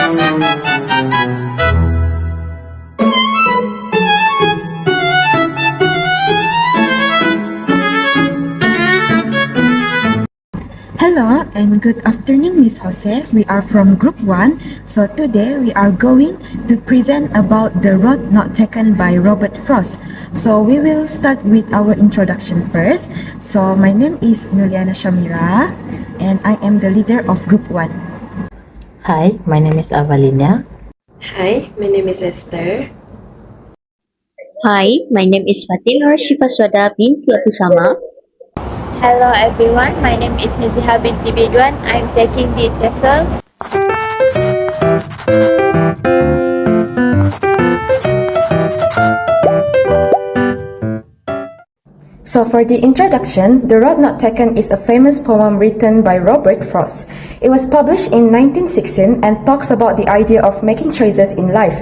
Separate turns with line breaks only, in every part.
Hello and good afternoon, Miss Jose. We are from Group 1. So today we are going to present about the road not taken by Robert Frost. So we will start with our introduction first. So my name is Nuliana Shamira and I am the leader of Group 1.
Hi, my name is Avalina.
Hi, my name is Esther.
Hi, my name is Fatima Shifaswada binti Abusama.
Hello everyone, my name is Niziha binti Bidwan. I'm taking the TESOL.
So for the introduction, The Road Not Taken is a famous poem written by Robert Frost. It was published in 1916 and talks about the idea of making choices in life.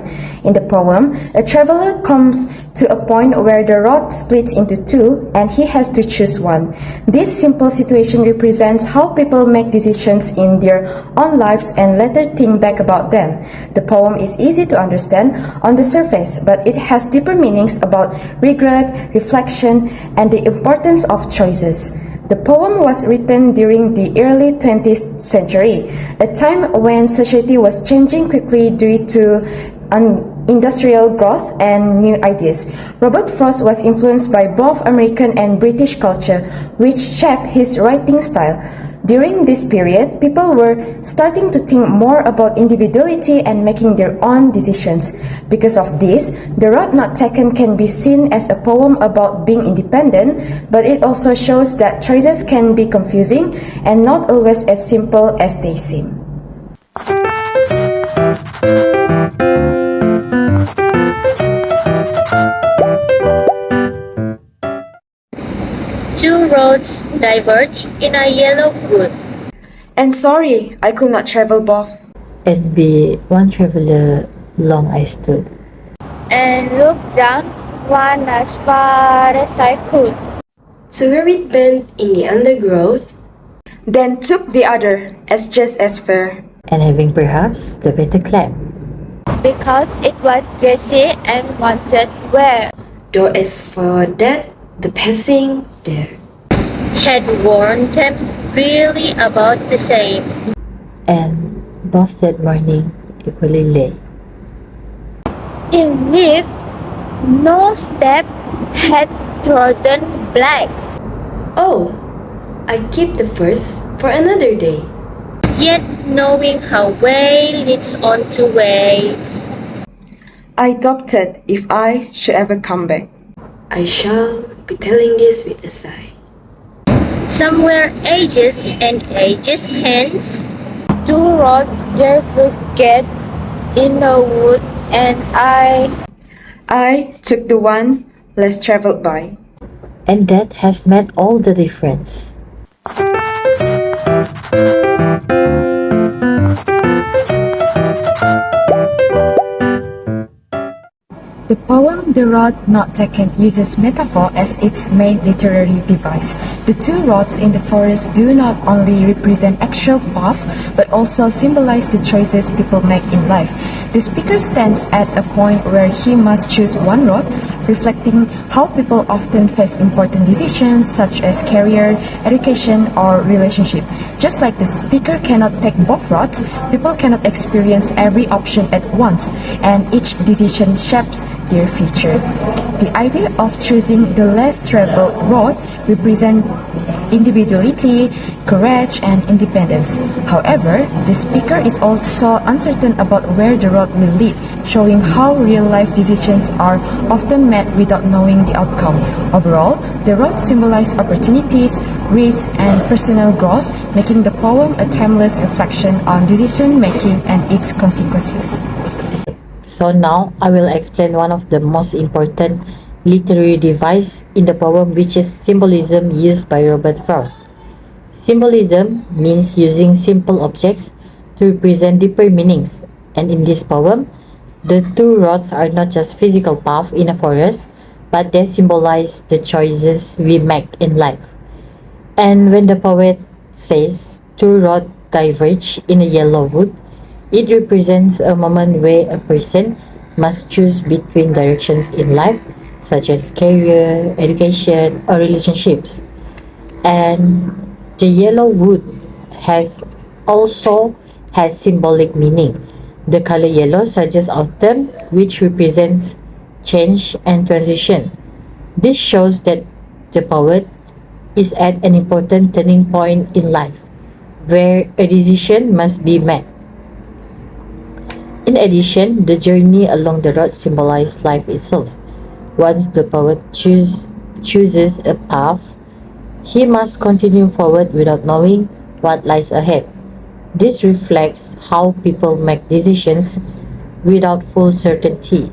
In the poem, a traveler comes to a point where the road splits into two and he has to choose one. This simple situation represents how people make decisions in their own lives and later think back about them. The poem is easy to understand on the surface, but it has deeper meanings about regret, reflection, and the importance of choices. The poem was written during the early 20th century, a time when society was changing quickly due to industrial growth and new ideas. Robert Frost was influenced by both American and British culture, which shaped his writing style. During this period, people were starting to think more about individuality and making their own decisions. Because of this, The Road Not Taken can be seen as a poem about being independent, but it also shows that choices can be confusing and not always as simple as they seem.
Two roads diverge in a yellow wood.
And sorry, I could not travel both.
It be one traveler long I stood.
And looked down one as far as I could.
So where it bent in the undergrowth,
Then took the other as just as fair.
And having perhaps the better climb.
Because it was grassy and wanted wear.
though as for that, the passing there.
Had worn them really about the same.
And both that morning equally lay.
In leaf, no step had trodden black.
Oh, I keep the first for another day.
Yet knowing how way leads on to way.
I doubted if I should ever come back.
I shall be telling this with a sigh.
Somewhere ages and ages hence,
Two roads there forget in the wood, and
I took the one less traveled by.
And that has made all the difference.
The poem The Road Not Taken uses metaphor as its main literary device. The two roads in the forest do not only represent actual paths, but also symbolize the choices people make in life. The speaker stands at a point where he must choose one road, reflecting how people often face important decisions such as career, education, or relationship. Just like the speaker cannot take both roads, people cannot experience every option at once, and each decision shapes their future. The idea of choosing the less traveled road represents individuality, courage, and independence. However, the speaker is also uncertain about where the road will lead, showing how real-life decisions are often made without knowing the outcome. Overall, the road symbolizes opportunities, risk, and personal growth, making the poem a timeless reflection on decision-making and its consequences.
So now I will explain one of the most important literary device in the poem, which is symbolism used by Robert Frost. Symbolism means using simple objects to represent deeper meanings, and in this poem, the two roads are not just physical paths in a forest, but they symbolize the choices we make in life. And when the poet says two roads diverge in a yellow wood, It represents a moment where a person must choose between directions in life, such as career, education, or relationships. And the yellow wood has also has symbolic meaning. The color yellow suggests autumn, which represents change and transition. This shows that the poet is at an important turning point in life, where a decision must be made. In addition, the journey along the road symbolizes life itself. Once the poet chooses a path, he must continue forward without knowing what lies ahead. This reflects how people make decisions without full certainty.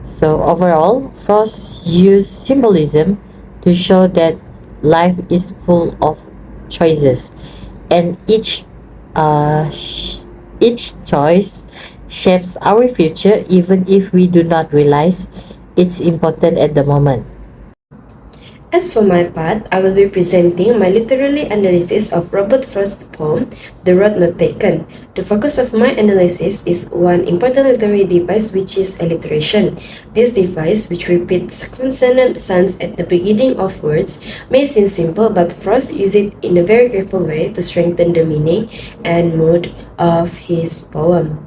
So, overall, Frost used symbolism to show that life is full of choices, and each choice shapes our future, even if we do not realize it's important at the moment.
As for my part, I will be presenting my literary analysis of Robert Frost's poem, The Road Not Taken. The focus of my analysis is one important literary device, which is alliteration. This device, which repeats consonant sounds at the beginning of words, may seem simple, but Frost used it in a very careful way to strengthen the meaning and mood of his poem.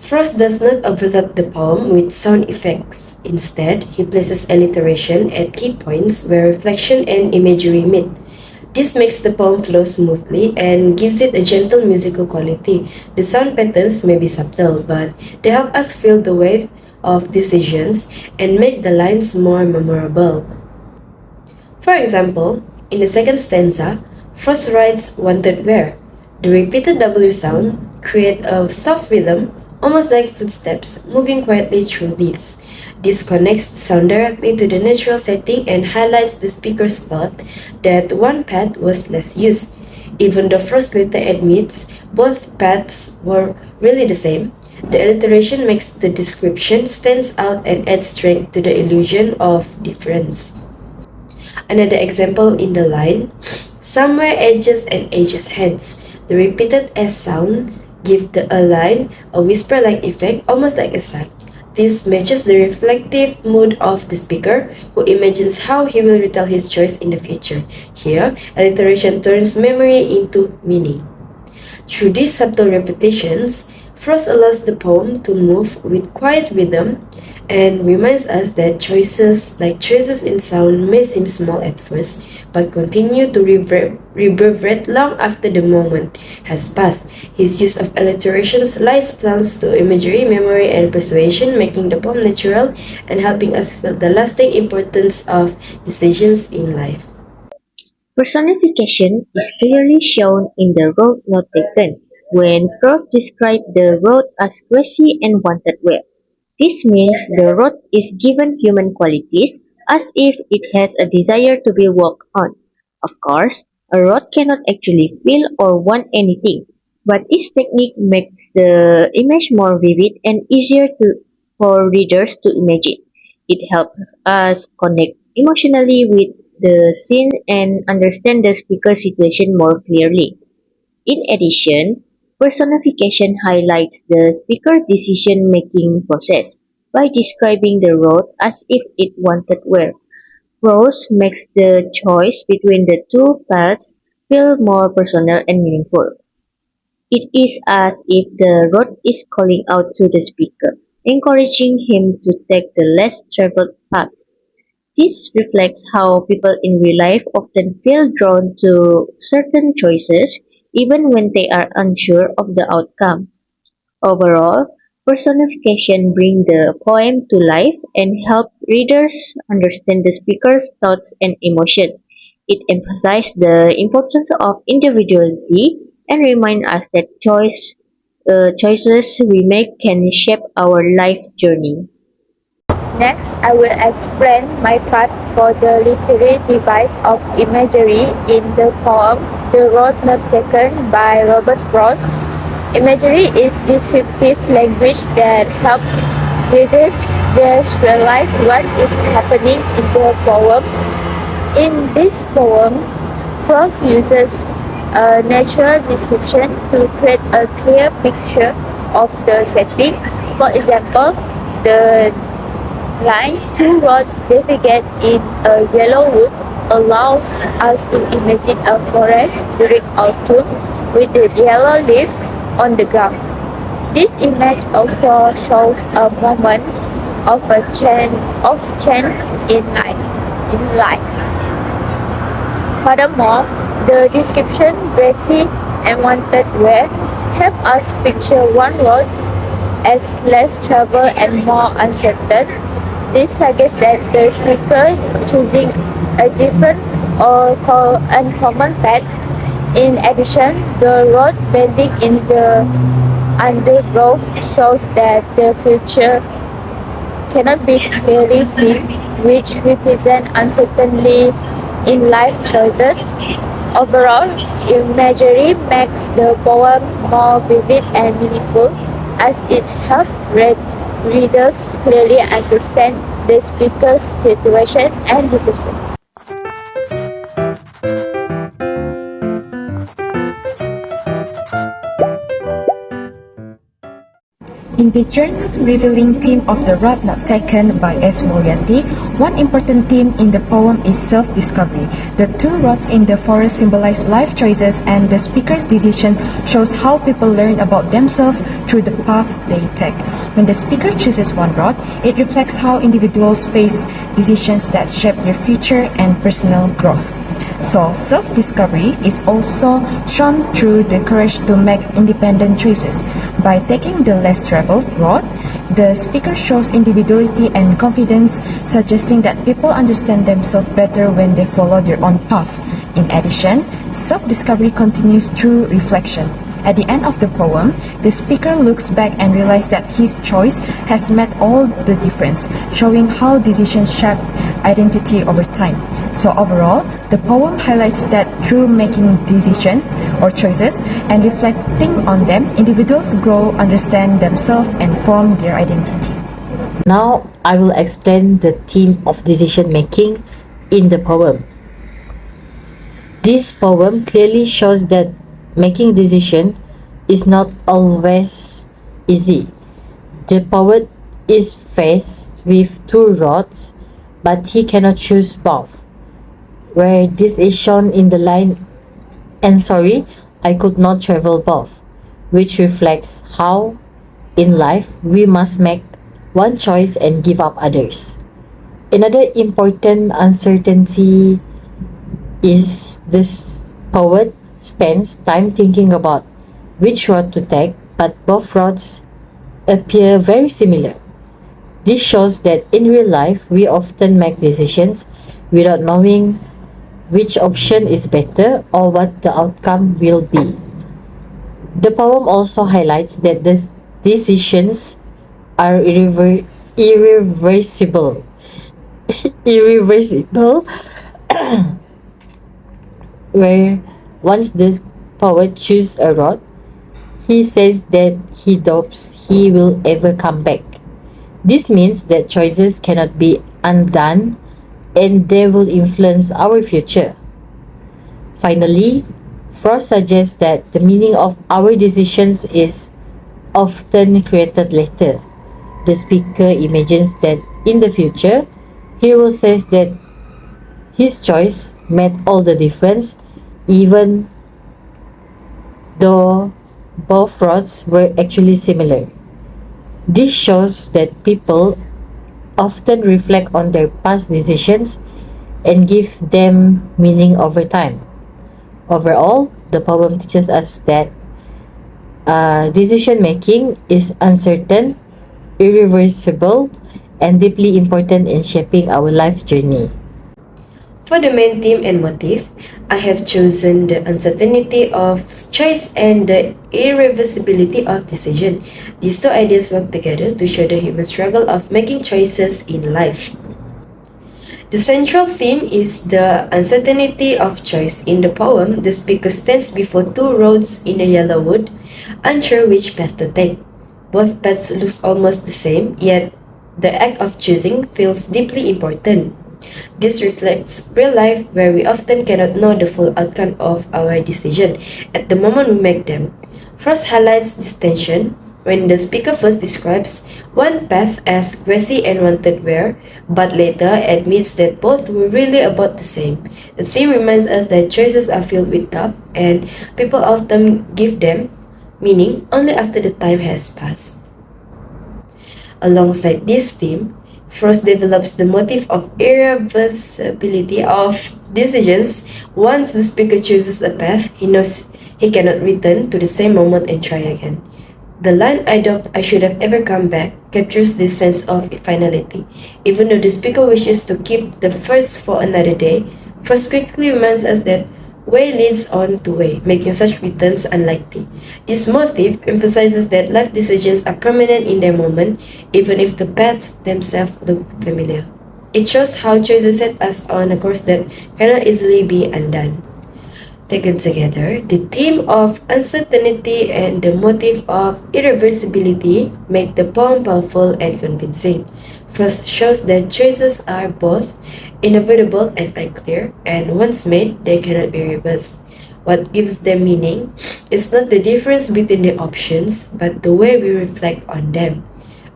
Frost does not overload the poem with sound effects. Instead, he places alliteration at key points where reflection and imagery meet. This makes the poem flow smoothly and gives it a gentle musical quality. The sound patterns may be subtle, but they help us feel the weight of decisions and make the lines more memorable. For example, in the second stanza, Frost writes wanted where. The repeated W sound create a soft rhythm, almost like footsteps moving quietly through leaves. This connects the sound directly to the natural setting and highlights the speaker's thought that one path was less used. Even though Frost later admits both paths were really the same, the alliteration makes the description stands out and adds strength to the illusion of difference. Another example in the line, somewhere edges and edges hence. The repeated S sound give a line a whisper-like effect, almost like a sigh. This matches the reflective mood of the speaker, who imagines how he will retell his choice in the future. Here, alliteration turns memory into meaning. Through these subtle repetitions, Frost allows the poem to move with quiet rhythm and reminds us that choices like choices in sound may seem small at first, but continue to reverberate long after the moment has passed. His use of alliterations lies down to imagery, memory, and persuasion, making the poem natural and helping us feel the lasting importance of decisions in life.
Personification is clearly shown in The Road Not Taken, when Frost described the road as grassy and wanted wear. This means the road is given human qualities, as if it has a desire to be walked on. Of course, a road cannot actually feel or want anything, but its technique makes the image more vivid and easier for readers to imagine. It helps us connect emotionally with the scene and understand the speaker's situation more clearly. In addition, personification highlights the speaker's decision-making process by describing the road as if it wanted where. Prose makes the choice between the two paths feel more personal and meaningful. It is as if the road is calling out to the speaker, encouraging him to take the less traveled path. This reflects how people in real life often feel drawn to certain choices even when they are unsure of the outcome. Overall, personification brings the poem to life and help readers understand the speaker's thoughts and emotion. It emphasizes the importance of individuality and reminds us that choices we make can shape our life journey.
Next, I will explain my part for the literary device of imagery in the poem The Road Not Taken by Robert Frost. Imagery is descriptive language that helps readers visualize what is happening in the poem. In this poem, Frost uses a natural description to create a clear picture of the setting. For example, the line two roads navigate in a yellow wood allows us to imagine a forest during autumn with the yellow leaf on the ground. This image also shows a moment of a chance in life. Furthermore, the description grassy and wanted wear help us picture one road as less traveled and more uncertain. This suggests that the speaker choosing a different or uncommon path. In addition, the road bending in the undergrowth shows that the future cannot be clearly seen, which represent uncertainty in life choices. Overall, imagery makes the poem more vivid and meaningful as it helps readers clearly understand the speaker's situation and decision.
In the journey-revealing theme of The Road Not Taken by S. Mulyanti, one important theme in the poem is self-discovery. The two roads in the forest symbolize life choices, and the speaker's decision shows how people learn about themselves through the path they take. When the speaker chooses one road, it reflects how individuals face decisions that shape their future and personal growth. So, self-discovery is also shown through the courage to make independent choices. By taking the less traveled road, the speaker shows individuality and confidence, suggesting that people understand themselves better when they follow their own path. In addition, self-discovery continues through reflection. At the end of the poem, the speaker looks back and realizes that his choice has made all the difference, showing how decisions shape identity over time. So overall, the poem highlights that through making decisions or choices and reflecting on them, individuals grow, understand themselves, and form their identity.
Now I will explain the theme of decision making in the poem. This poem clearly shows that making decision is not always easy. The poet is faced with two roads, but he cannot choose both. Where this is shown in the line, and sorry, I could not travel both, which reflects how in life we must make one choice and give up others. Another important uncertainty is this poet spends time thinking about which road to take, but both roads appear very similar. This shows that in real life we often make decisions without knowing which option is better or what the outcome will be. The poem also highlights that the decisions are irreversible. Irreversible, where once the poet chooses a road, he says that he doubts he will ever come back. This means that choices cannot be undone and they will influence our future. Finally, Frost suggests that the meaning of our decisions is often created later. The speaker imagines that in the future, he will say that his choice made all the difference, even though both roads were actually similar. This shows that people often reflect on their past decisions and give them meaning over time. Overall, the poem teaches us that decision making is uncertain, irreversible, and deeply important in shaping our life journey.
For the main theme and motif, I have chosen the uncertainty of choice and the irreversibility of decision. These two ideas work together to show the human struggle of making choices in life. The central theme is the uncertainty of choice. In the poem, the speaker stands before two roads in a yellow wood, unsure which path to take. Both paths look almost the same, yet the act of choosing feels deeply important. This reflects real life where we often cannot know the full outcome of our decision at the moment we make them. Frost highlights this tension when the speaker first describes one path as grassy and wanted wear, but later admits that both were really about the same. The theme reminds us that choices are filled with doubt, and people often give them meaning only after the time has passed. Alongside this theme, Frost develops the motif of irreversibility of decisions. Once the speaker chooses a path, he knows he cannot return to the same moment and try again. The line "I doubt I should have ever come back" captures this sense of finality. Even though the speaker wishes to keep the first for another day, Frost quickly reminds us that way leads on to way, making such returns unlikely. This motif emphasizes that life decisions are permanent in their moment, even if the paths themselves look familiar. It shows how choices set us on a course that cannot easily be undone. Taken together, the theme of uncertainty and the motive of irreversibility make the poem powerful and convincing. First shows that choices are both inevitable and unclear, and once made, they cannot be reversed. What gives them meaning is not the difference between the options, but the way we reflect on them.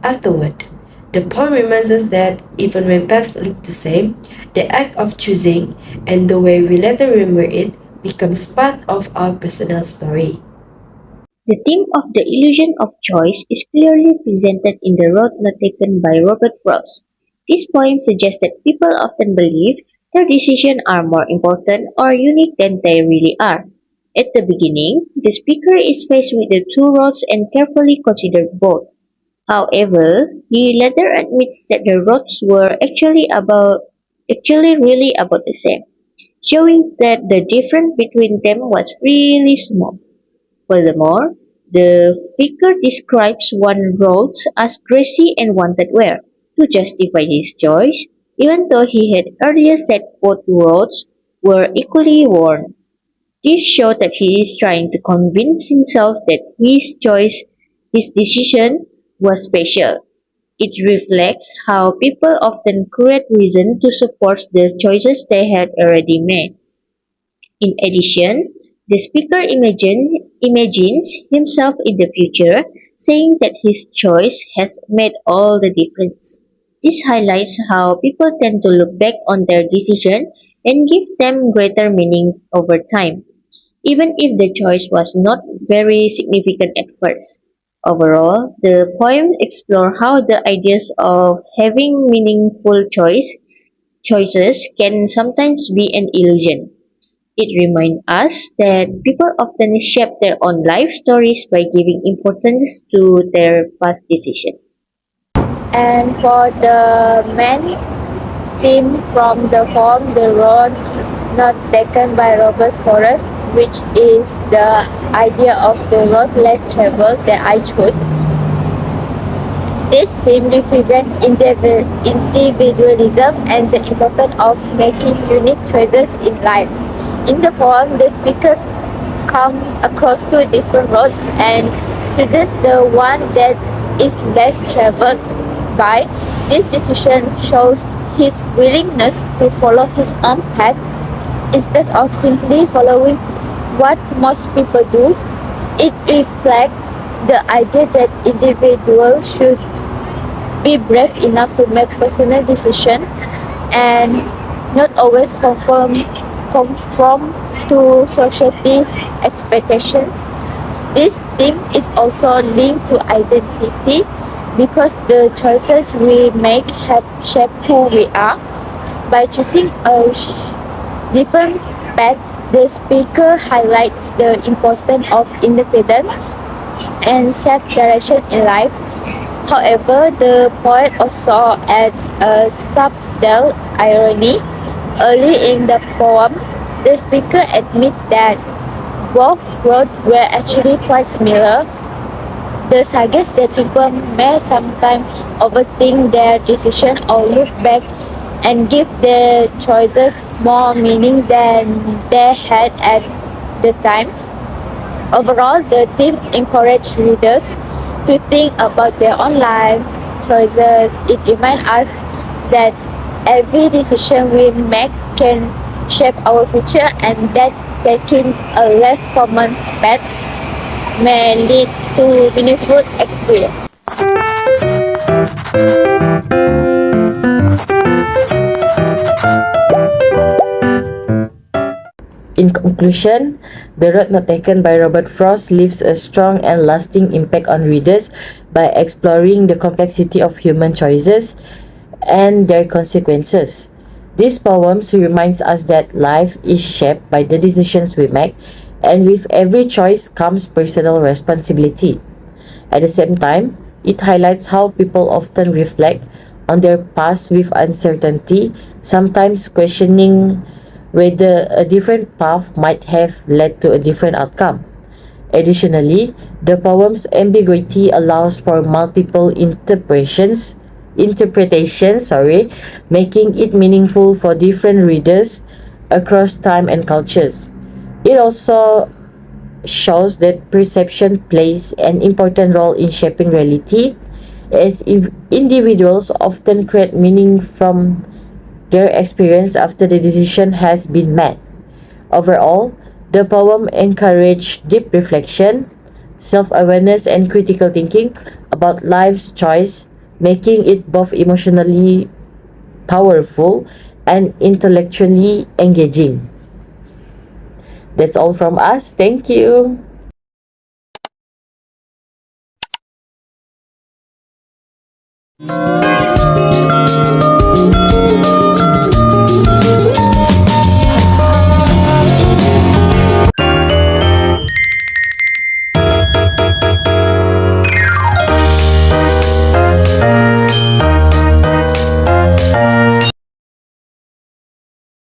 Afterward, the poem reminds us that even when paths look the same, the act of choosing and the way we later remember it becomes part of our personal story.
The theme of the illusion of choice is clearly presented in The Road Not Taken by Robert Frost. This poem suggests that people often believe their decisions are more important or unique than they really are. At the beginning, the speaker is faced with the two roads and carefully considers both. However, he later admits that the roads were actually really about the same, showing that the difference between them was really small. Furthermore, the figure describes one road as grassy and wanted wear to justify his choice, even though he had earlier said both roads were equally worn. This shows that he is trying to convince himself that his decision was special. It reflects how people often create reason to support the choices they had already made. In addition, the speaker imagines himself in the future, saying that his choice has made all the difference. This highlights how people tend to look back on their decision and give them greater meaning over time, even if the choice was not very significant at first. Overall, the poem explores how the ideas of having meaningful choices can sometimes be an illusion. It reminds us that people often shape their own life stories by giving importance to their past decisions.
And for the main theme from the poem The Road Not Taken by Robert Frost, which is the idea of the road less traveled that I chose. This theme represents individualism and the importance of making unique choices in life. In the poem, the speaker comes across two different roads and chooses the one that is less traveled by. This decision shows his willingness to follow his own path instead of simply following what most people do. It reflects the idea that individuals should be brave enough to make personal decisions and not always conform to society's expectations. This theme is also linked to identity because the choices we make help shape who we are. By choosing a different path, the speaker highlights the importance of independence and self-direction in life. However, the poet also adds a subtle irony. Early in the poem, the speaker admits that both roads were actually quite similar. This suggests that people may sometimes overthink their decision or look back and give their choices more meaning than they had at the time. Overall, the theme encourages readers to think about their own life choices. It reminds us that every decision we make can shape our future, and that taking a less common path may lead to meaningful experience.
In conclusion, The Road Not Taken by Robert Frost leaves a strong and lasting impact on readers by exploring the complexity of human choices and their consequences. These poems reminds us that life is shaped by the decisions we make, and with every choice comes personal responsibility. At the same time, it highlights how people often reflect on their past with uncertainty, sometimes questioning whether a different path might have led to a different outcome. Additionally, the poem's ambiguity allows for multiple interpretations, making it meaningful for different readers across time and cultures. It also shows that perception plays an important role in shaping reality, as individuals often create meaning from their experience after the decision has been made. Overall, the poem encouraged deep reflection, self-awareness, and critical thinking about life's choice, making it both emotionally powerful and intellectually engaging. That's all from us. Thank you.